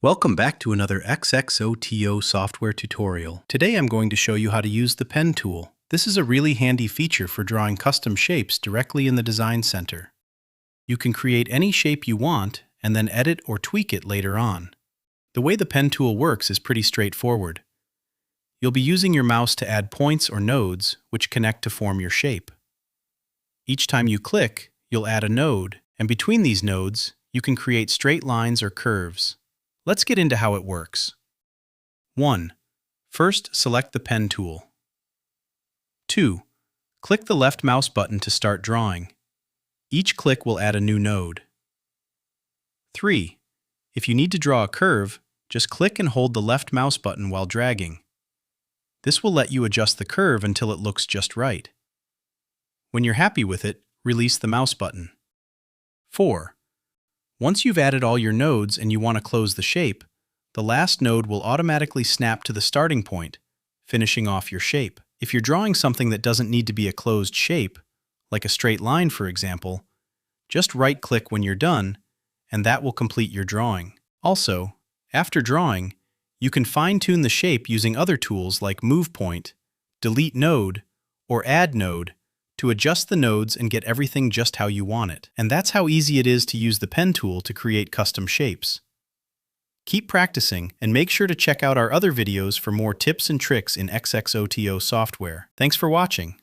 Welcome back to another XXOTO software tutorial. Today I'm going to show you how to use the pen tool. This is a really handy feature for drawing custom shapes directly in the Design Center. You can create any shape you want and then edit or tweak it later on. The way the pen tool works is pretty straightforward. You'll be using your mouse to add points or nodes which connect to form your shape. Each time you click, you'll add a node, and between these nodes, you can create straight lines or curves. Let's get into how it works. 1. First, select the pen tool. 2. Click the left mouse button to start drawing. Each click will add a new node. 3. If you need to draw a curve, just click and hold the left mouse button while dragging. This will let you adjust the curve until it looks just right. When you're happy with it, release the mouse button. 4. Once you've added all your nodes and you want to close the shape, the last node will automatically snap to the starting point, finishing off your shape. If you're drawing something that doesn't need to be a closed shape, like a straight line for example, just right-click when you're done, and that will complete your drawing. Also, after drawing, you can fine-tune the shape using other tools like Move Point, Delete Node, or Add Node, to adjust the nodes and get everything just how you want it. And that's how easy it is to use the pen tool to create custom shapes. Keep practicing and make sure to check out our other videos for more tips and tricks in XXOTO software. Thanks for watching.